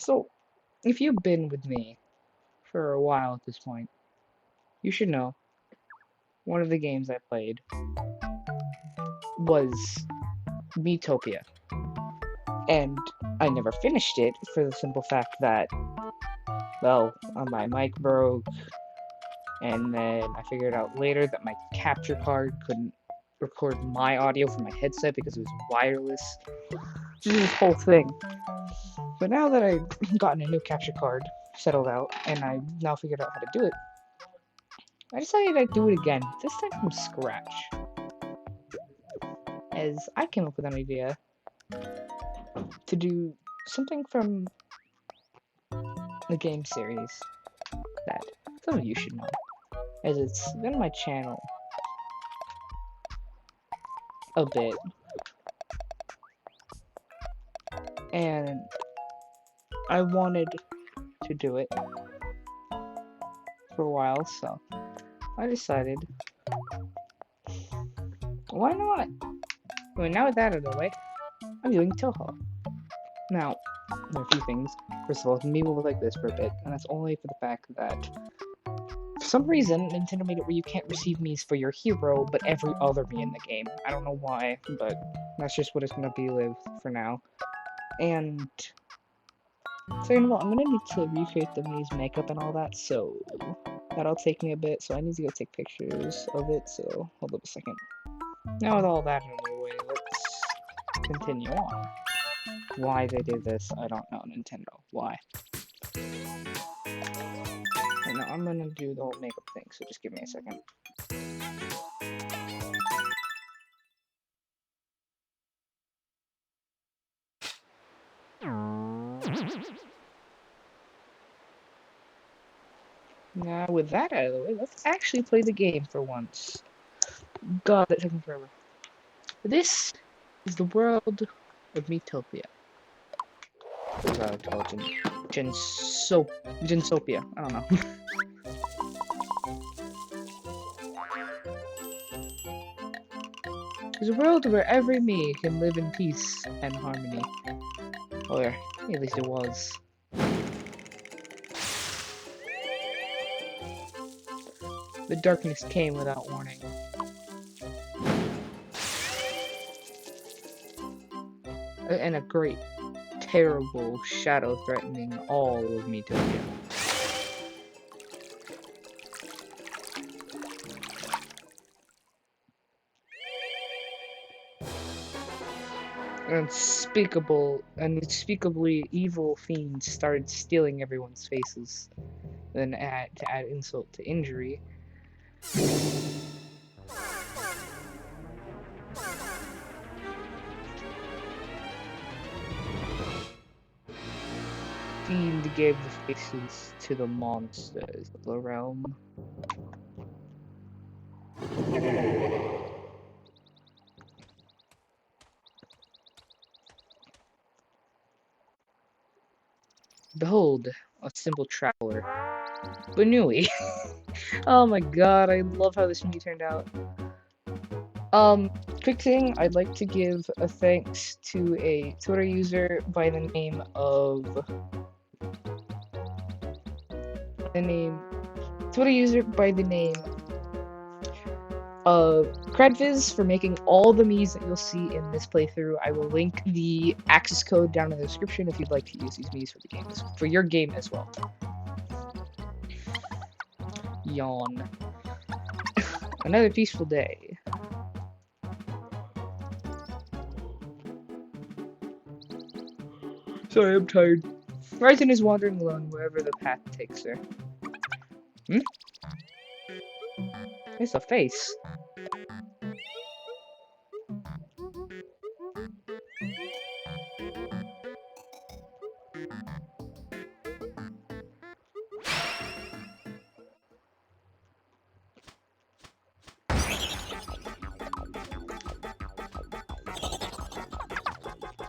So, if you've been with me for a while at this point, you should know one of the games I played was Miitopia. And I never finished it for the simple fact that, well, my mic broke, and then I figured out later that my capture card couldn't record my audio from my headset because it was wireless. Just this whole thing. But now that I've gotten a new capture card settled out, and I now figured out how to do it, I decided I'd do it again, this time from scratch. As I came up with an idea to do something from the game series that some of you should know, as it's been on my channel a bit, and I wanted to do it for a while, so I decided, why not? Well, now with that out of the way, I'm doing Touhou. Now, there are a few things. First of all, me will look like this for a bit, and that's only for the fact that for some reason, Nintendo made it where you can't receive Miis for your hero, but every other Mii in the game. I don't know why, but that's just what it's gonna be with for now. And second of all, I'm gonna need to recreate the Mii's makeup and all that, so that'll take me a bit, so I need to go take pictures of it, so hold up a second. Now with all that out of the way, let's continue on. Why they did this, I don't know, Nintendo. Why? Right now, I'm gonna do the whole makeup thing, so just give me a second. Now, with that out of the way, let's actually play the game for once. God, that took me forever. This is the world of Miitopia. What was that called? Gensopia. I don't know. It's a world where every Mii can live in peace and harmony. Or, at least it was. The darkness came without warning. And a great, terrible shadow threatening all of Miitopia. Unspeakably evil fiends started stealing everyone's faces. Then, to add insult to injury, Fiend gave the faces to the monsters of the realm. Behold, a simple traveler. Banui. Oh my god, I love how this movie turned out. Quick thing, I'd like to give a thanks to a Twitter user by the name of Credviz for making all the Miis that you'll see in this playthrough. I will link the access code down in the description if you'd like to use these Miis for the game, for your game as well. Yawn. Another peaceful day. Sorry, I'm tired. Ryzen is wandering alone wherever the path takes her. It's a face.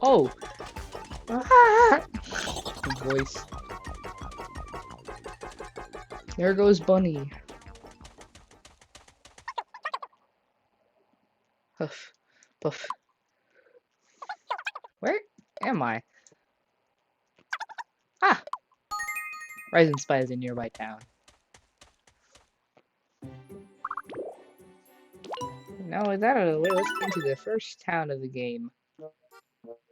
Oh! Voice. There goes Bunny. Puff. Puff. Where am I? Ah! Rising Spy is a nearby town. Now with that out of the way, let's get into the first town of the game.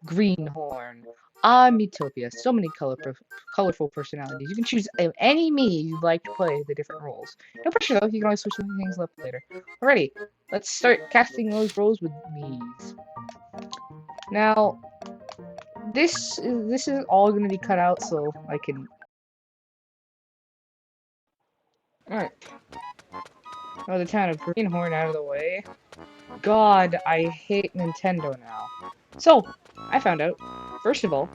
Greenhorn. Miitopia. So many colorful personalities. You can choose any Mii you'd like to play the different roles. No pressure though, you can always switch some things up later. Alrighty, let's start casting those roles with Miis. Now, this is all going to be cut out so I can... Alright. Now the town of Greenhorn out of the way. God, I hate Nintendo now. So, I found out, first of all,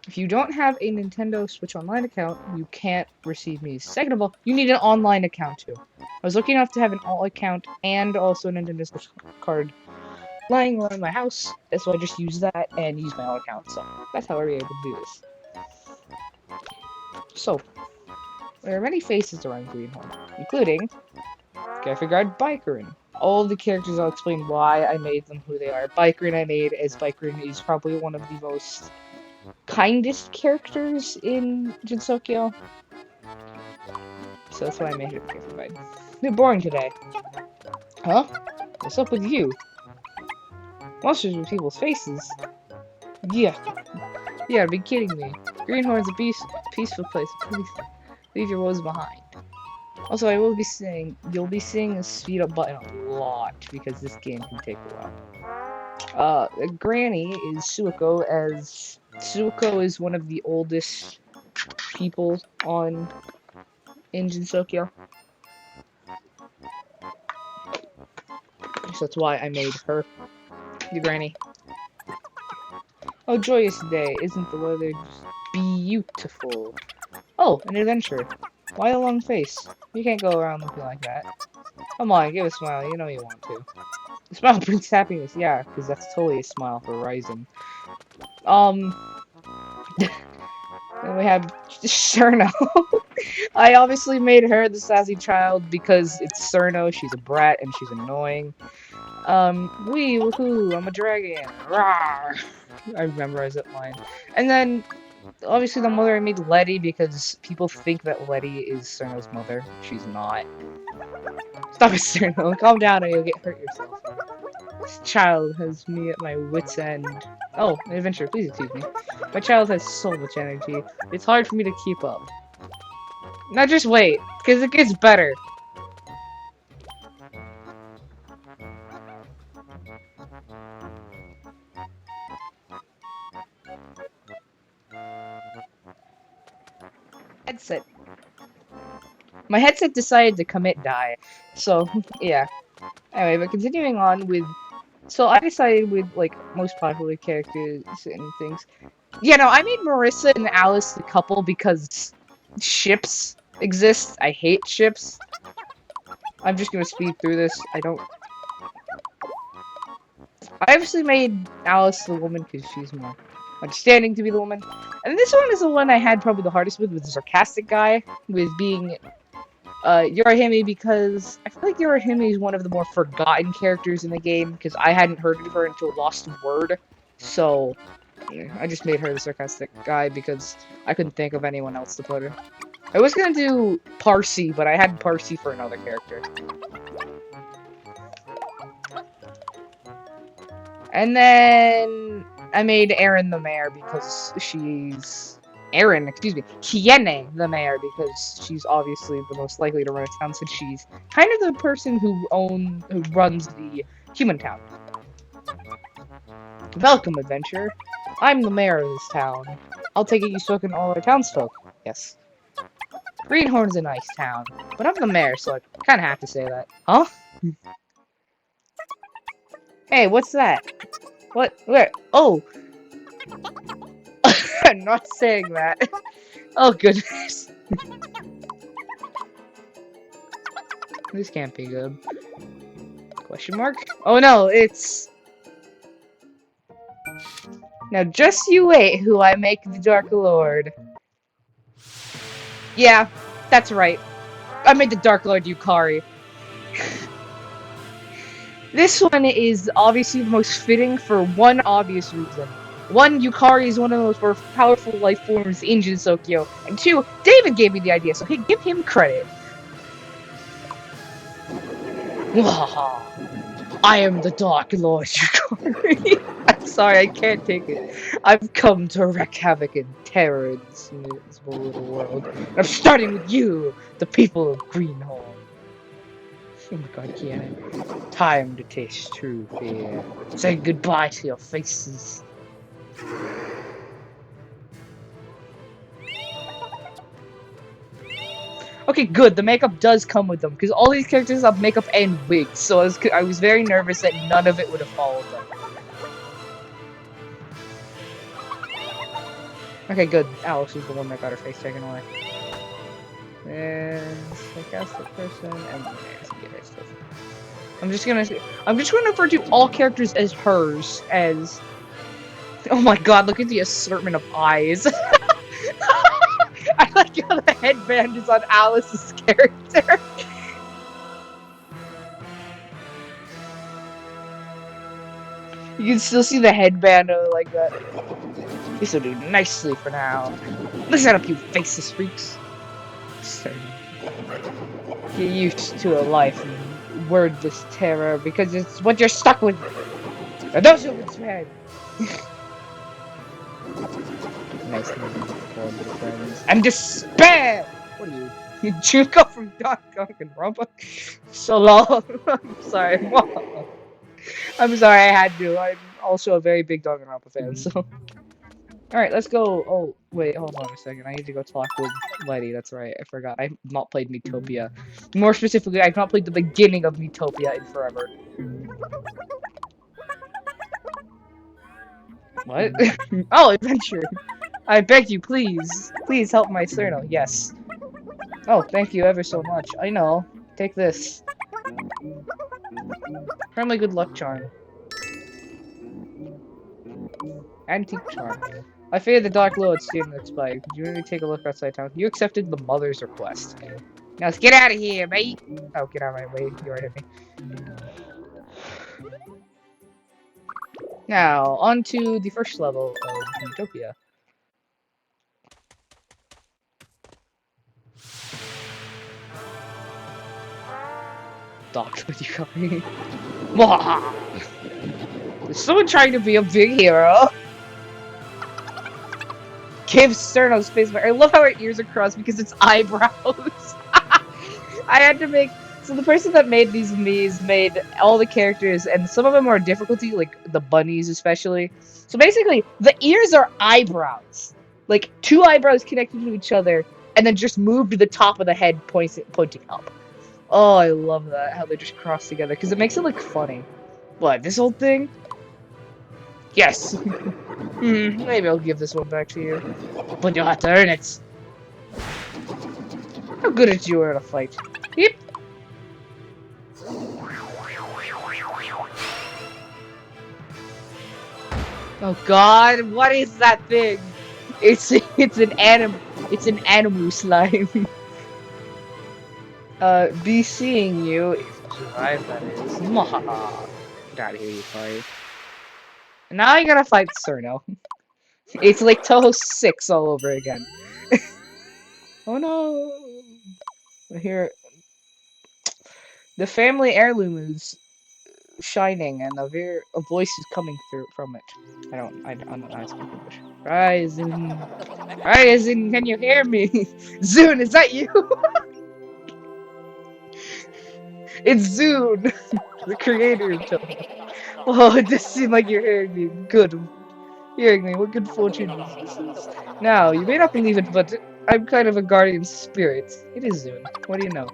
if you don't have a Nintendo Switch Online account, you can't receive Miis. Second of all, you need an online account too. I was lucky enough to have an all account and also a Nintendo Switch card lying around my house, so I just used that and used my own account. So that's how I was able to do this. So, there are many faces around Greenhorn, including Cafe Guard Bikerin. All the characters, I'll explain why I made them who they are. Bikerin I made as Bikerin is probably one of the most kindest characters in Jinsokyo. So that's why I made it Cafe Guard. You're boring today. Huh? What's up with you? Monsters with people's faces? Yeah. You gotta be kidding me. Greenhorn's a peaceful place. Please leave your woes behind. Also, I will be saying, you'll be seeing the speed up button a lot, because this game can take a while. Granny is Suiko, as Suiko is one of the oldest people in Jinsokyo. So that's why I made her the granny. Oh, joyous day, isn't the weather just beautiful? Oh, an adventure. Why a long face? You can't go around looking like that. Come on, give a smile, you know you want to. The smile brings happiness, yeah, because that's totally a smile for Ryzen. Then we have Cerno. I obviously made her the sassy child because it's Cerno, she's a brat, and she's annoying. Wee, woohoo, I'm a dragon, rawr! I memorized that line. And then, obviously the mother I made Letty because people think that Letty is Cerno's mother. She's not. Stop it, Cerno. Calm down or you'll get hurt yourself. This child has me at my wit's end. Oh, an adventure, please excuse me. My child has so much energy. It's hard for me to keep up. Now just wait, because it gets better. Headset. My headset decided to commit die. So, yeah. Anyway, but continuing on with... So I decided with, like, most popular characters and things. Yeah, no, I made Marissa and Alice the couple because ships exist. I hate ships. I'm just gonna speed through this. I obviously made Alice the woman because she's more understanding to be the woman. And this one is the one I had probably the hardest with the sarcastic guy, with being Yorahime, because I feel like Yorahime is one of the more forgotten characters in the game, because I hadn't heard of her until Lost Word, so yeah, I just made her the sarcastic guy because I couldn't think of anyone else to put her. I was gonna do Parsi, but I had Parsi for another character. And then I made Erin the mayor because she's... Erin, excuse me, Kiene the mayor, because she's obviously the most likely to run a town since she's kind of the person who runs the human town. Welcome, adventurer. I'm the mayor of this town. I'll take it you've spoken to all our townsfolk. Yes. Greenhorn's a nice town, but I'm the mayor, so I kind of have to say that. Huh? Hey, what's that? What? Where? Oh! I'm not saying that. Oh, goodness. This can't be good. Question mark? Oh no, it's... Now just you wait who I make the Dark Lord. Yeah, that's right. I made the Dark Lord Yukari. This one is obviously the most fitting for one obvious reason. 1, Yukari is one of the most powerful life forms in Jinsokyo, and 2, David gave me the idea, so give him credit. I am the Dark Lord Yukari. I'm sorry, I can't take it. I've come to wreak havoc and terror in this little world. And I'm starting with you, the people of Greenhorn. Oh my god, Kiana. Time to taste true fear. Say goodbye to your faces. Okay, good. The makeup does come with them, because all these characters have makeup and wigs, so I was very nervous that none of it would have followed them. Okay, good. Alex is the one that got her face taken away. And sarcastic person, and I'm just gonna refer to all characters as hers, as... Oh my god, look at the assortment of eyes. I like how the headband is on Alice's character. You can still see the headband like that. This'll do nicely for now. Listen up, you faceless freaks. Get used to a life of wordless terror because it's what you're stuck with. And those who have been spared. Nice to meet you, friends. And despair! What are you? You Juko from Donkey Kong and Rumba? So long. I'm sorry. I'm sorry I had to. I'm also a very big Danganronpa fan, so... Alright, let's go. Oh, wait, hold on a second. I need to go talk with Letty. That's right, I forgot. I've not played Miitopia. More specifically, I've not played the beginning of Miitopia in forever. What? Oh, adventure! I beg you, please. Please help my Cerno. Yes. Oh, thank you ever so much. I know. Take this. Friendly good luck charm. Antique charm. I fear the Dark Lord student expired. Could you maybe take a look outside town? You accepted the mother's request. Now let's get out of here, mate! Oh, get out of my way. You already hit me. Now, on to the first level of Miitopia. Dr. Yukari. Is someone trying to be a big hero? Give Cerno's face back. I love how her ears are crossed because it's eyebrows. I had to make... So the person that made these Miis made all the characters, and some of them are difficulty, like the bunnies especially. So basically, the ears are eyebrows. Like, 2 eyebrows connected to each other, and then just moved to the top of the head pointing up. Oh, I love that, how they just cross together, because it makes it look funny. What, this old thing? Yes! Maybe I'll give this one back to you. But you'll have to earn it. How good at you are at a fight. Yep. Oh god, what is that thing? It's an animal slime. Be seeing you if you survive, that is. Mwahaha. Get out of here, you fight. Now I gotta fight Cerno. It's like Touhou 6 all over again. Oh no! Here, the family heirloom is shining, and a voice is coming through from it. I'm not speaking English. Ryzen, can you hear me? Zune, is that you? It's Zune, the creator of Touhou. Oh, it does seem like you're hearing me. Good. Hearing me, what good fortune this is. Now, you may not believe it, but I'm kind of a guardian spirit. It is Zune. What do you know?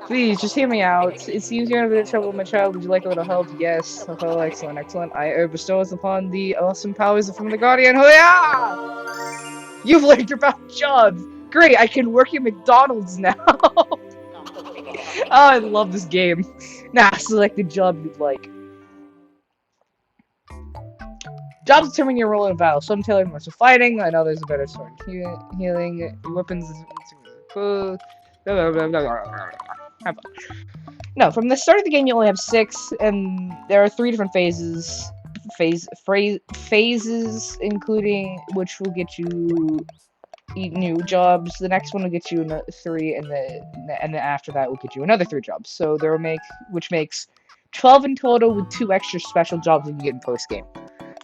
Please, just hear me out. It seems you're in a bit of trouble, my child. Would you like a little help? Yes. Oh, excellent, excellent. I bestow us upon the awesome powers from the Guardian. Hoo-yah! You've learned about jobs! Great, I can work at McDonald's now! Oh, I love this game. Now, select the job you'd like. Jobs determine your role in battle. Some tailor more to fighting, and others a better sword. Healing, weapons... No, from the start of the game you only have 6, and there are 3 different phases. phases, including which will get you new jobs. The next one will get you another 3, and then after that will get you another 3 jobs. So which makes 12 in total, with 2 extra special jobs you can get in post game.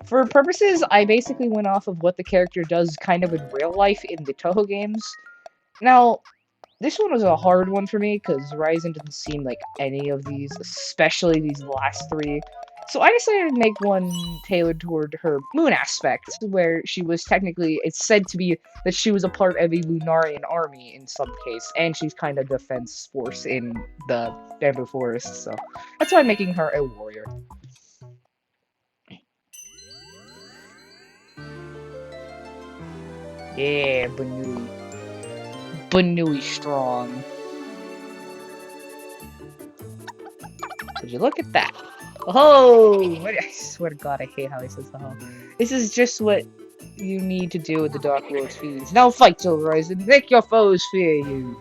For purposes, I basically went off of what the character does kind of in real life in the Touhou games. Now, this one was a hard one for me because Ryzen didn't seem like any of these, especially these last 3. So I decided to make one tailored toward her moon aspect, where she was technically, it's said to be that she was a part of a Lunarian army in some case, and she's kind of defense force in the Bamboo Forest, so that's why I'm making her a warrior. Yeah, Banui. Banui strong. Would you look at that? Oh! I swear to God, I hate how he says the This is just what you need to do with the Dark World's feeds. Now fight, Horizon! Make your foes fear you!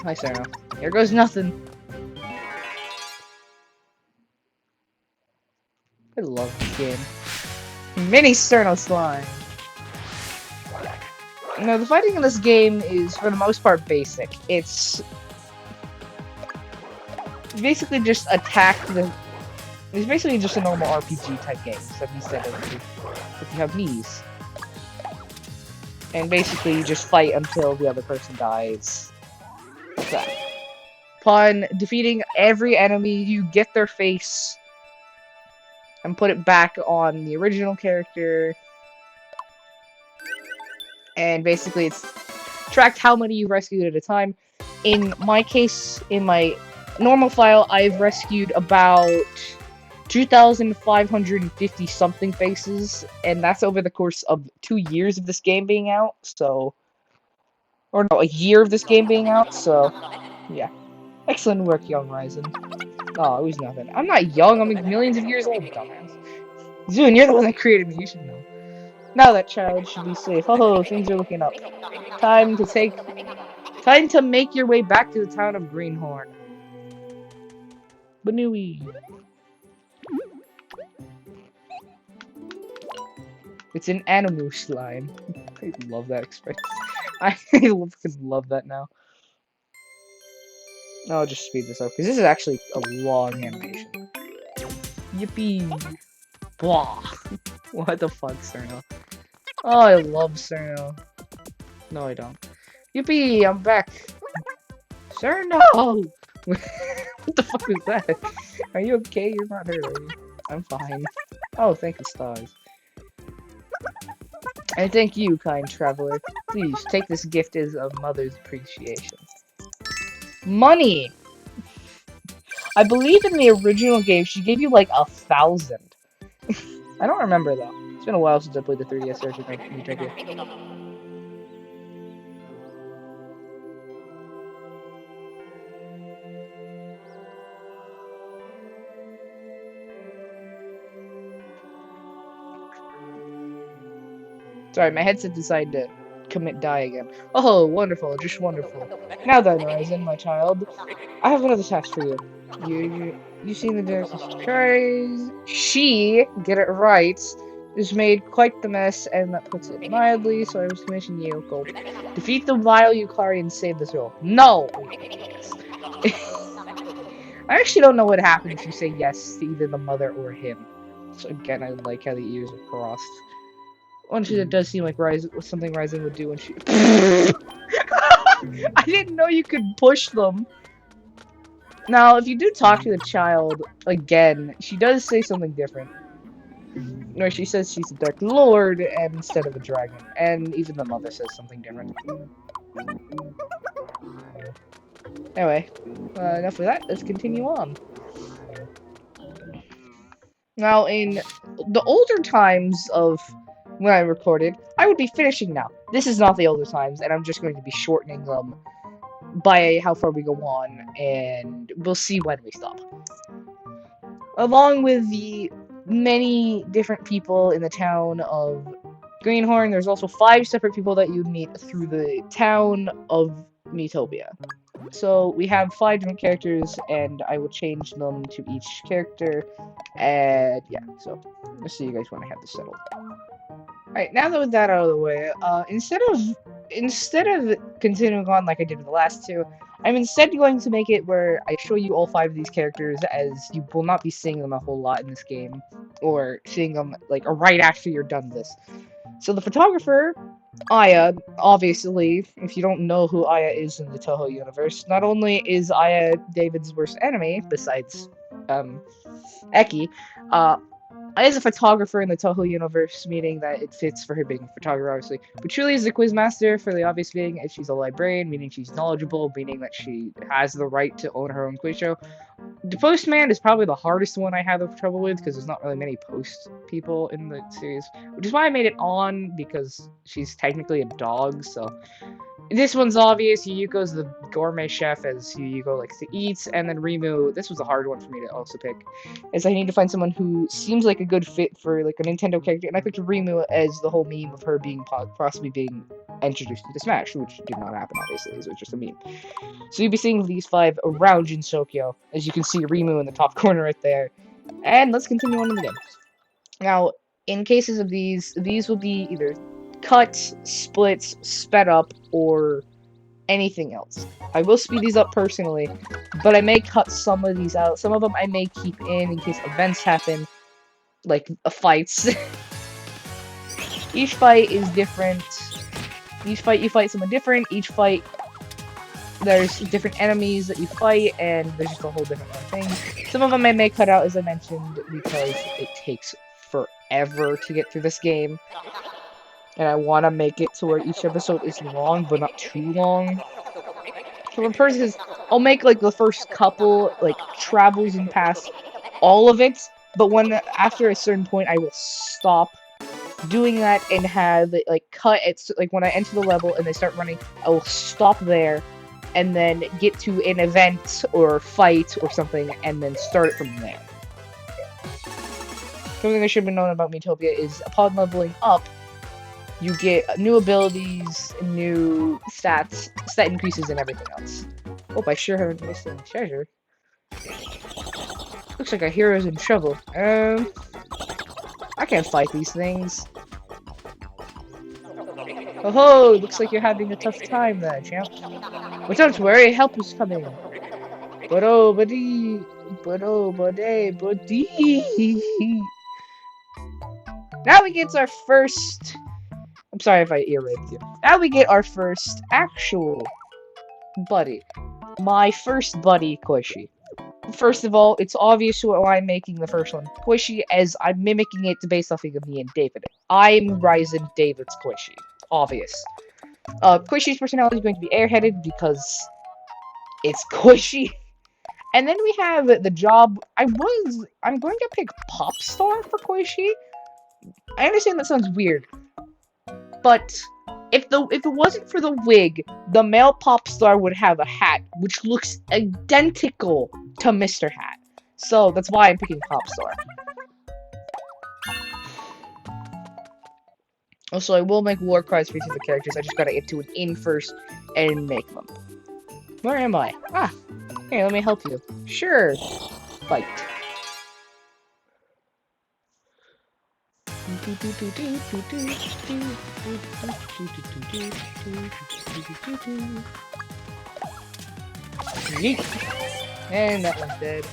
Hi, Sarah. Here goes nothing. I love this game. Mini Cerno Slime! Now, the fighting in this game is, for the most part, basic. It's basically just it's basically just a normal RPG type game, except instead of if you have knees. And basically you just fight until the other person dies. So, upon defeating every enemy, you get their face and put it back on the original character. And basically it's tracked how many you rescued at a time. In my case, in my normal file, I've rescued about 2,550 something faces, and that's over the course of 2 years of this game being out, so... Or no, a year of this game being out, so... Yeah. Excellent work, young Ryzen. Oh, it was nothing. I'm not young, I'm like millions of years old, dumbass. Zune, you're the one that created me, you should know. Now that child should be safe. Oh, things are looking up. Time to make your way back to the town of Greenhorn. Banui. It's an animal slime. I love that expression. I fucking love that now. I'll just speed this up, because this is actually a long animation. Yippee! Blah! What the fuck, Cerno? Oh, I love Cerno. No, I don't. Yippee! I'm back! Cerno! What the fuck was that? Are you okay? You're not hurt, are you? I'm fine. Oh, thank the stars. And thank you, kind traveler. Please, take this gift as a mother's appreciation. Money! I believe in the original game, she gave you like 1,000. I don't remember though. It's been a while since I played the 3DS version of Miitopia. Sorry, my headset decided to die again. Oh, wonderful, just wonderful. Now then, Ryzen, my child, I have another task for you. You seen the dance? She, get it right, has made quite the mess, and that puts it mildly, so I was commissioning you. Go defeat the vile Yukari and save this girl. No! I actually don't know what happens if you say yes to either the mother or him. So again, I like how the ears are crossed. One shit, it does seem like something Ryzen would do when she... I didn't know you could push them. Now, if you do talk to the child again, she does say something different. Where she says she's a Dark Lord instead of a dragon. And even the mother says something different. Anyway, enough of that. Let's continue on. Now, in the older times of when I recorded, I would be finishing now. This is not the older times, and I'm just going to be shortening them by how far we go on, and we'll see when we stop. Along with the many different people in the town of Greenhorn, there's also 5 separate people that you meet through the town of Miitopia. So we have 5 different characters, and I will change them to each character. And yeah, so let's see you guys when I have this settled. Alright, now that with that out of the way, instead of continuing on like I did with the last two, I'm instead going to make it where I show you all 5 of these characters, as you will not be seeing them a whole lot in this game, or seeing them like right after you're done this. So the photographer, Aya, obviously, if you don't know who Aya is in the Touhou universe, not only is Aya David's worst enemy, besides Eki, Aya's a photographer in the Touhou universe, meaning that it fits for her being a photographer, obviously. But Truly is a quizmaster, for the obvious meaning, and she's a librarian, meaning she's knowledgeable, meaning that she has the right to own her own quiz show. The Postman is probably the hardest one I have trouble with, because there's not really many post people in the series, which is why I made it on, because she's technically a dog, so... This one's obvious. Yuyuko's the gourmet chef, as Yuyuko likes to eat, and then Rimu, this was a hard one for me to also pick, as I need to find someone who seems like a good fit for like a Nintendo character, and I picked Rimu as the whole meme of her being possibly being introduced into Smash, which did not happen, obviously, it was just a meme. So you'll be seeing these 5 around Jinsokyo, as you can see Rimu in the top corner right there, and let's continue on in the game. Now, in cases of these will be either cut, splits, sped up, or anything else. I will speed these up personally, but I may cut some of these out. Some of them I may keep in case events happen, like fights. Each fight is different. Each fight you fight someone different. Each fight there's different enemies that you fight, and there's just a whole different thing. Some of them I may cut out, as I mentioned, because it takes forever to get through this game. And I want to make it to where each episode is long, but not too long. So for purposes, I'll make like the first couple like travels and pass all of it, but after a certain point I will stop doing that and have it like cut it, like when I enter the level and they start running, I will stop there and then get to an event or fight or something and then start it from there. Something that should be known about Miitopia is upon leveling up, you get new abilities, new stats, stat increases, and everything else. Hope I sure haven't missed any treasure. Looks like our hero's in trouble. I can't fight these things. Oh ho! Looks like you're having a tough time there, champ. But don't worry, help is coming. But oh, buddy. Now we get our first... I'm sorry if I ear-raped you. Now we get our first actual buddy. My first buddy, Koishi. First of all, it's obvious why I'm making the first one Koishi, as I'm mimicking it based off of me and David. I'm Ryzen, David's Koishi. Obvious. Koishi's personality is going to be airheaded because it's Koishi. And then we have the job. I'm going to pick Popstar for Koishi. I understand that sounds weird. But if it wasn't for the wig, the male pop star would have a hat which looks identical to Mr. Hat. So that's why I'm picking pop star. Also, I will make war cries for each of the characters. I just gotta get to an inn first and make them. Where am I? Ah, here, let me help you. Sure. Fight. And that one's dead.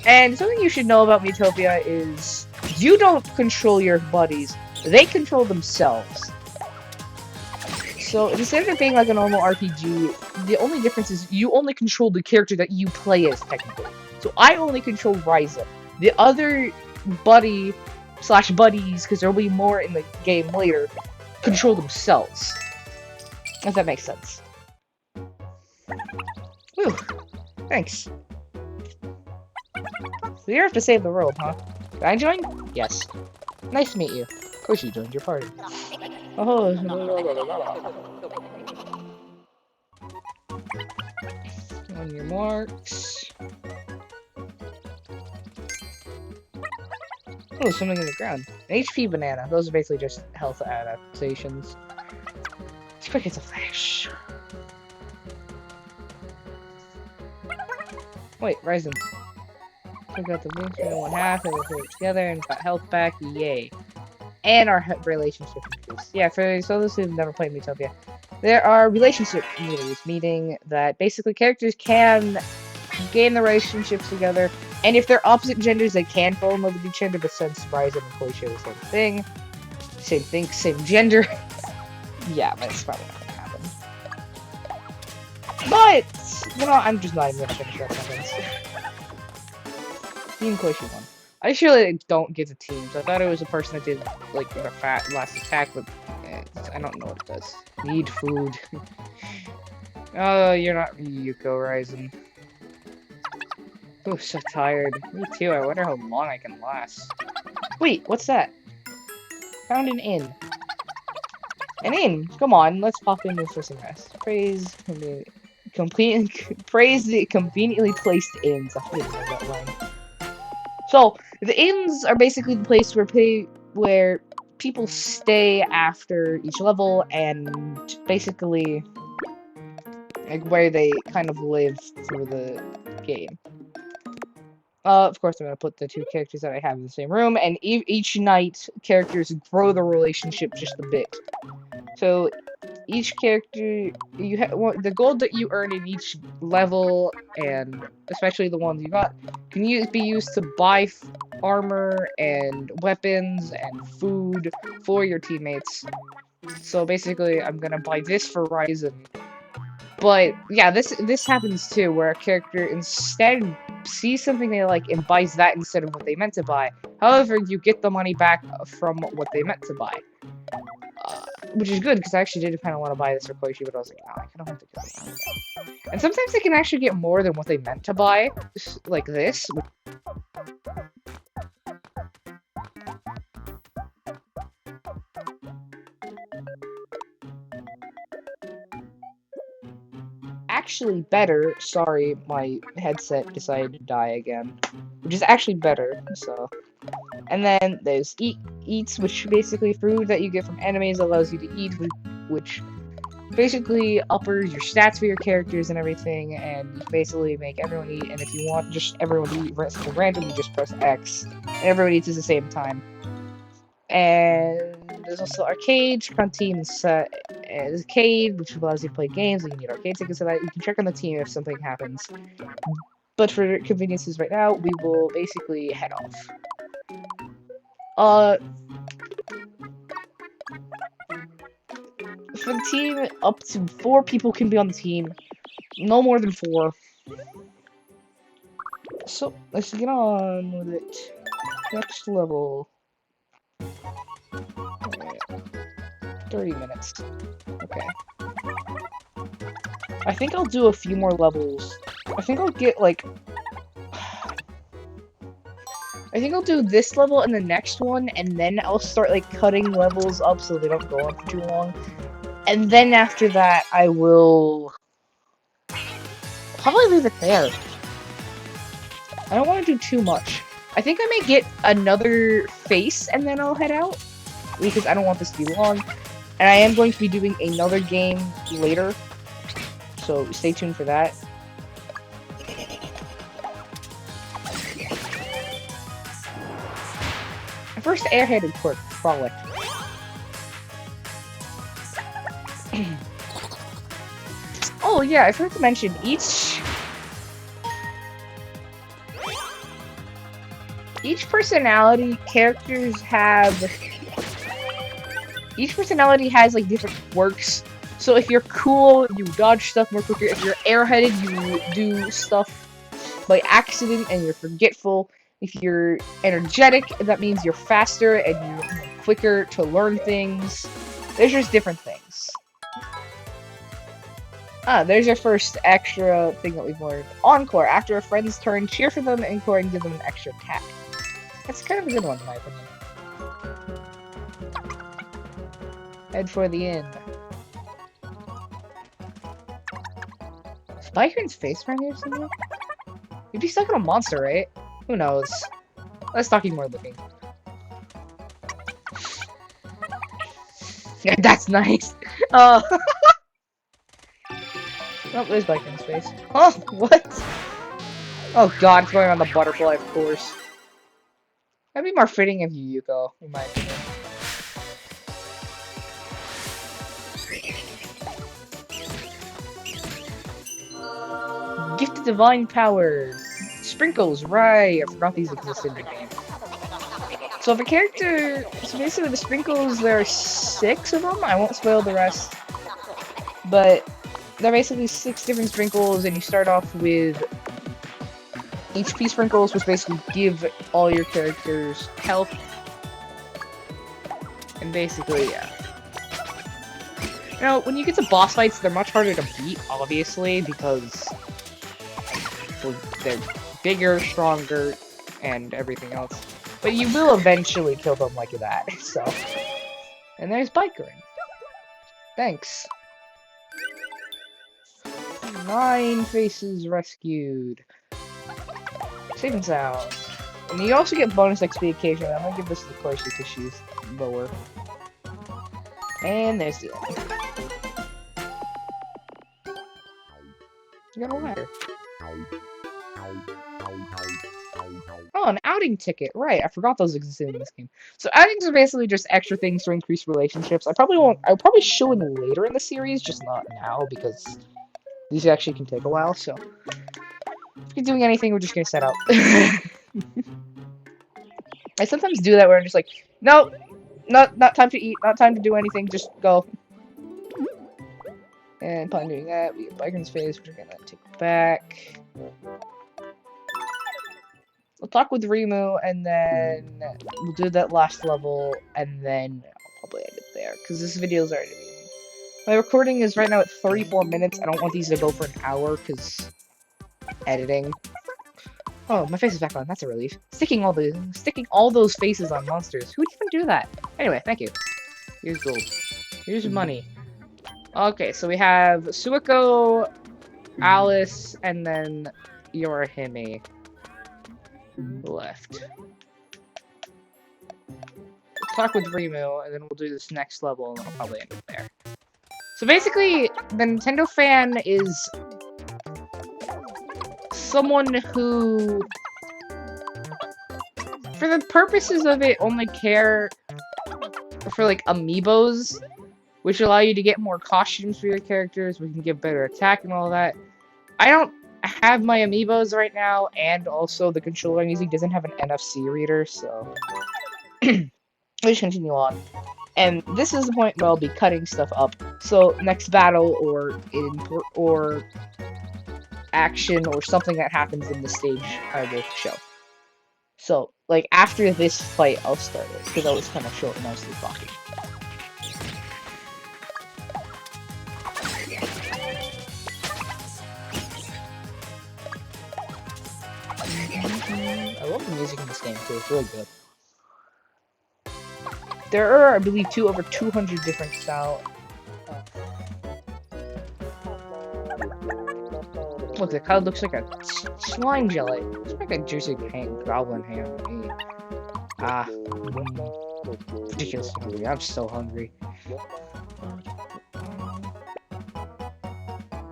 And something you should know about Miitopia is you don't control your buddies, they control themselves. So instead of it being like a normal RPG, the only difference is you only control the character that you play as, technically. So I only control Ryza. The other buddies, because there'll be more in the game later, control themselves. If that makes sense. Whew. Thanks. So you have to save the world, huh? Can I join? Yes. Nice to meet you. Of course you joined your party. Oh. On your marks. Oh, something in the ground. An HP banana. Those are basically just health adaptations. It's quick as a flash. Wait, Ryzen. Took out the links, we one half, and we put it together and got health back, yay. And our relationship increased. Yeah, for those who've never played Miitopia, there are relationship meters, meaning that basically characters can gain the relationships together, and if they're opposite genders, they can fall in love with each other, but since Ryzen and Koi share the same thing, same gender, yeah, that's probably not gonna happen. But, you know, I'm just not even gonna finish that sentence. Team Koi won. I usually don't get the teams. I thought it was a person that did, like, the last attack, but I don't know what it does. Need food. Oh, you're not Yuko, Ryzen. Oh, so tired. Me too. I wonder how long I can last. Wait, what's that? Found an inn. An inn. Come on, let's pop in for some rest. Praise the conveniently placed inns. I didn't know that line. So the inns are basically the place where people stay after each level, and basically like where they kind of live through the game. Of course, I'm gonna put the two characters that I have in the same room, and each night, characters grow the relationship just a bit. So, each character, the gold that you earn in each level, and especially the ones you got, can be used to buy armor and weapons and food for your teammates. So basically, I'm gonna buy this for Ryzen. But yeah, this happens too, where a character instead sees something they like and buys that instead of what they meant to buy. However, you get the money back from what they meant to buy. Which is good, because I actually did kind of want to buy this for Koichi, but I was like, oh, I kind of want to get it. And sometimes they can actually get more than what they meant to buy, like this. Actually better. Sorry, my headset decided to die again. Which is actually better, so. And then there's eats, which basically food that you get from enemies allows you to eat, which basically uppers your stats for your characters and everything, and you basically make everyone eat, and if you want just everyone to eat randomly, you just press X, and everyone eats at the same time. And there's also arcades, canteens, there's arcade, which allows you to play games, and you need arcade tickets so that you can check on the team if something happens. But for conveniences right now, we will basically head off. For the team, up to 4 people can be on the team. No more than 4. So, let's get on with it. Next level. 30 minutes. Okay. I think I'll do a few more levels. I think I'll get, like... I think I'll do this level and the next one, and then I'll start, like, cutting levels up so they don't go on for too long. And then after that, I will... probably leave it there. I don't want to do too much. I think I may get another face, and then I'll head out. Because I don't want this to be long. And I am going to be doing another game later. So stay tuned for that. First airheaded quirk, Frolic. Oh yeah, I forgot to mention, each personality characters have... Each personality has, like, different quirks. So if you're cool, you dodge stuff more quicker. If you're airheaded, you do stuff by accident and you're forgetful. If you're energetic, that means you're faster and you're quicker to learn things. There's just different things. Ah, there's your first extra thing that we've learned. Encore. After a friend's turn, cheer for them, encore, and give them an extra attack. That's kind of a good one, in my opinion. Head for the inn. Is Byron's face around here somewhere? You'd be stuck on a monster, right? Who knows? Let's talk more looking. Yeah, that's nice. Oh, there's Byron's face. Oh, what? Oh god, it's going on the butterfly, of course. That'd be more fitting of you, Yuko, in my opinion. Gift Divine Power. Sprinkles, right. I forgot these existed in the game. So if a character... So basically the sprinkles, there are 6 of them. I won't spoil the rest. But there are basically 6 different sprinkles, and you start off with HP sprinkles, which basically give all your characters health. And basically, yeah. Now, when you get to boss fights, they're much harder to beat, obviously, because they're bigger, stronger, and everything else. But you will eventually kill them like that, so. And there's Bikerin. Thanks. 9 faces rescued. Safe and sound. And you also get bonus XP occasionally. I'm gonna give this to Corsi because she's lower. And there's the end. You got a ladder. Oh, an outing ticket. Right, I forgot those existed in this game. So outings are basically just extra things to increase relationships. I'll probably show them later in the series, just not now, because these actually can take a while, so. If you're doing anything, we're just gonna set out. I sometimes do that where I'm just like, no, not time to eat, not time to do anything, just go. And upon doing that, we have Bikern's face, which we're gonna take back. We'll talk with Rimu, and then we'll do that last level, and then I'll probably end it there, because this video's already been. My recording is right now at 34 minutes. I don't want these to go for an hour, because editing. Oh, my face is back on. That's a relief. Sticking all those faces on monsters. Who'd even do that? Anyway, thank you. Here's gold. Here's money. Okay, so we have Suiko, Alice, and then Yorihime left. Talk with Rimu, and then we'll do this next level, and then I'll probably end it there. So basically, the Nintendo fan is someone who, for the purposes of it, only care for, like, amiibos, which allow you to get more costumes for your characters, we can get better attack and all that. I don't have my amiibos right now, and also the controller I'm using doesn't have an NFC reader, so let's continue on. And this is the point where I'll be cutting stuff up. So next battle or action or something that happens in the stage I will show. So like after this fight I'll start it because I was kind of short and I was still talking. I love the music in this game too, it's really good. There are, I believe, over 200 different style. Look, the cloud looks like a slime jelly. It's like a juicy goblin ham. Ah, ridiculous hungry. I'm so hungry.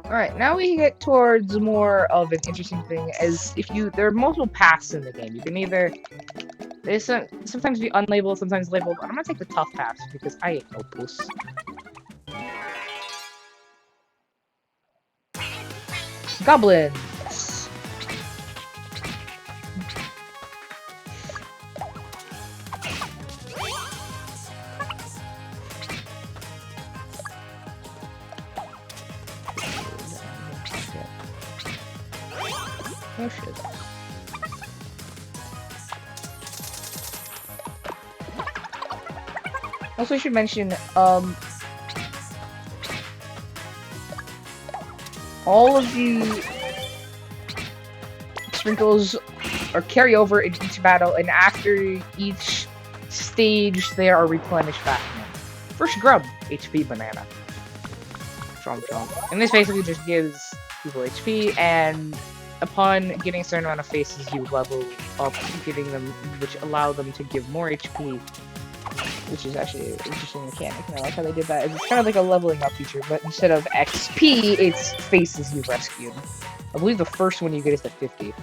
Alright, now we get towards more of an interesting thing, as there are multiple paths in the game. You can either, they sometimes be unlabeled, sometimes labeled, but I'm gonna take the tough paths, because I ain't no puss. Goblins! Oh shit. Also, I should mention, all of the sprinkles are carry over in each battle, and after each stage, they are replenished back. First grub, HP banana. Chomp chomp. And this basically just gives people HP, and upon getting a certain amount of faces, you level up, giving them, which allow them to give more HP, which is actually an interesting mechanic. And I like how they did that. It's kind of like a leveling up feature, but instead of XP, it's faces you've rescued. I believe the first one you get is the 50.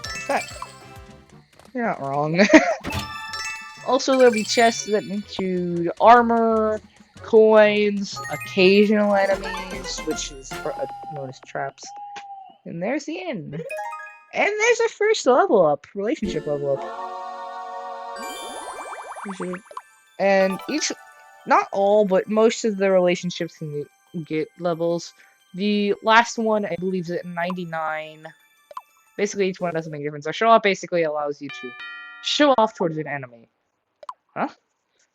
What's that? You're not wrong. Also, there'll be chests that include armor, coins, occasional enemies, which is known as traps. And there's the end. And there's our first level up, relationship level up. And not all, but most of the relationships can get levels. The last one, I believe, is at 99. Basically, each one doesn't make a difference. Our show off basically allows you to show off towards an enemy. Huh?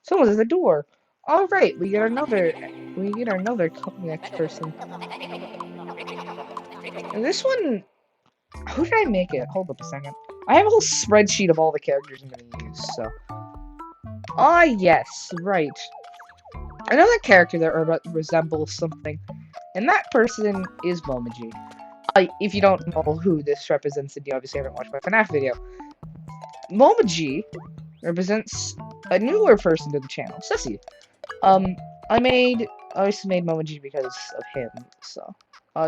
Someone's at the door. All right, we get another next person. And this one, who did I make it? Hold up a second. I have a whole spreadsheet of all the characters I'm gonna use. So, yes, right. I know that character that resembles something, and that person is Momoji. If you don't know who this represents, then you obviously haven't watched my FNAF video. Momoji represents a newer person to the channel, Ceci. I obviously made Momoji because of him, so.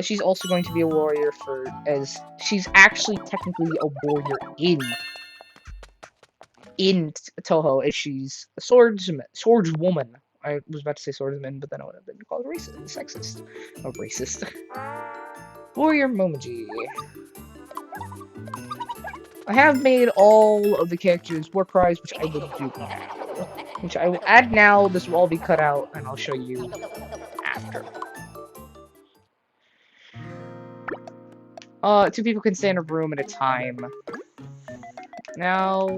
She's also going to be a warrior as she's actually technically a warrior in Touhou, as she's a swordswoman. I was about to say swordsman, but then I would have been called racist, sexist, or racist. Warrior Momoji. I have made all of the characters' war cries, which I will do now. Which I will add now. This will all be cut out, and I'll show you after. 2 people can stay in a room at a time. Now,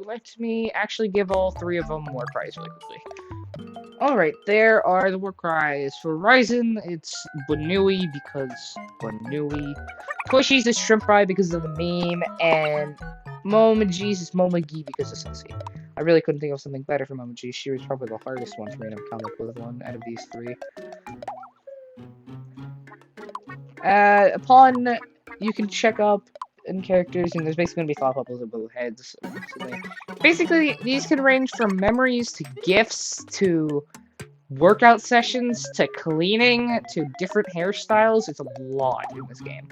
let me actually give all 3 of them war cries really quickly. Alright, there are the war cries. For Ryzen, it's Bonui because Bonui. Squishy's is Shrimp Fry because of the meme, and Momoji's is Momogi because of Sissy. I really couldn't think of something better for Momoji. She was probably the hardest one for me to come up with one out of these 3. You can check up in characters, and there's basically going to be thought bubbles of both heads. Basically, these can range from memories to gifts to workout sessions to cleaning to different hairstyles. It's a lot in this game.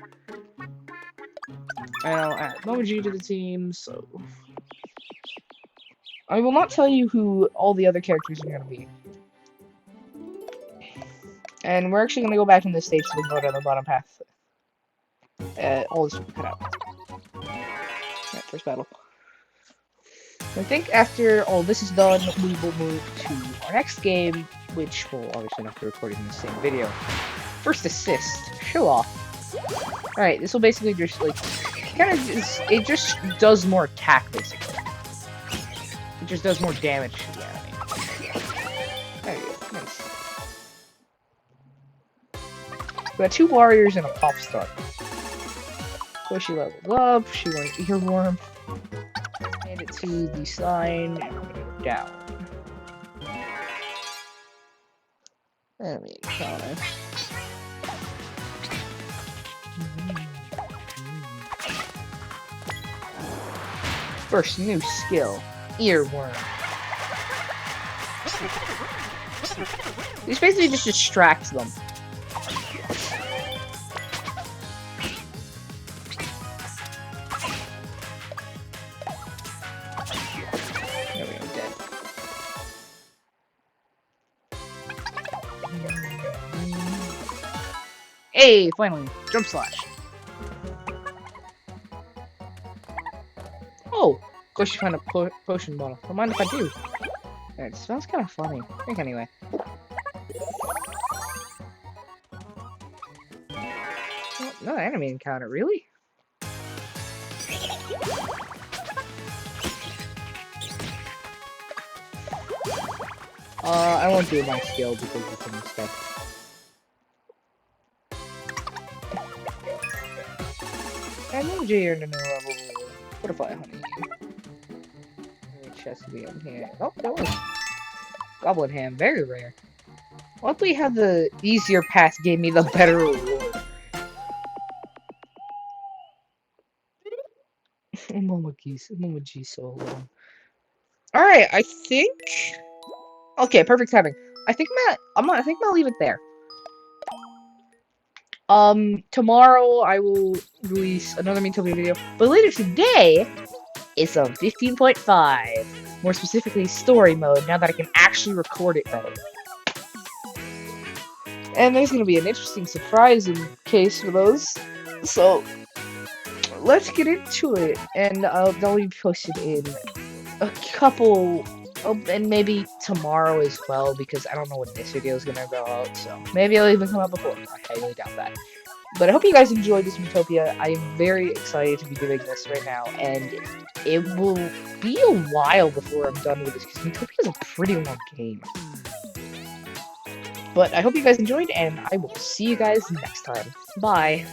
And I'll add Momoji to the team, so. I will not tell you who all the other characters are going to be. And we're actually going to go back in this stage so we can go down the bottom path. All this will be cut out. Alright, first battle. I think after all this is done, we will move to our next game, which we'll obviously not be recording in the same video. First assist. Show off. Alright, this will basically just, like, it just does more attack, basically. It just does more damage to the enemy. There you go. Nice. We got 2 warriors and a pop star. So she leveled up, she went earworm. Made it to the sign, and we're gonna go down. Enemy encounter. First new skill, earworm. This basically just distracts them. There we go, dead. Hey, finally, jump slash. Oh, of course you found a potion bottle. Don't mind if I do. It smells kind of funny. I think anyway. Oh, no enemy encounter, really? I won't do my skill because it's a mistake. And Momoji earned a new level. Butterfly honey. Chest to be in here. Oh, there was Goblin Ham, very rare. Luckily, how the easier path gave me the better reward. Momoji so long. Alright, I think. Okay, perfect timing. I think I'm gonna leave it there. Tomorrow I will release another Miitopia video, but later today is on 15.5. More specifically, story mode, now that I can actually record it better. And there's gonna be an interesting surprise in case for those. So, let's get into it, and they'll be posted in a couple, and maybe tomorrow as well, because I don't know when this video is gonna go out, so maybe it'll even come out before. I highly doubt that. But I hope you guys enjoyed this Miitopia. I am very excited to be doing this right now, and it will be a while before I'm done with this, because Miitopia is a pretty long game. But I hope you guys enjoyed, and I will see you guys next time. Bye!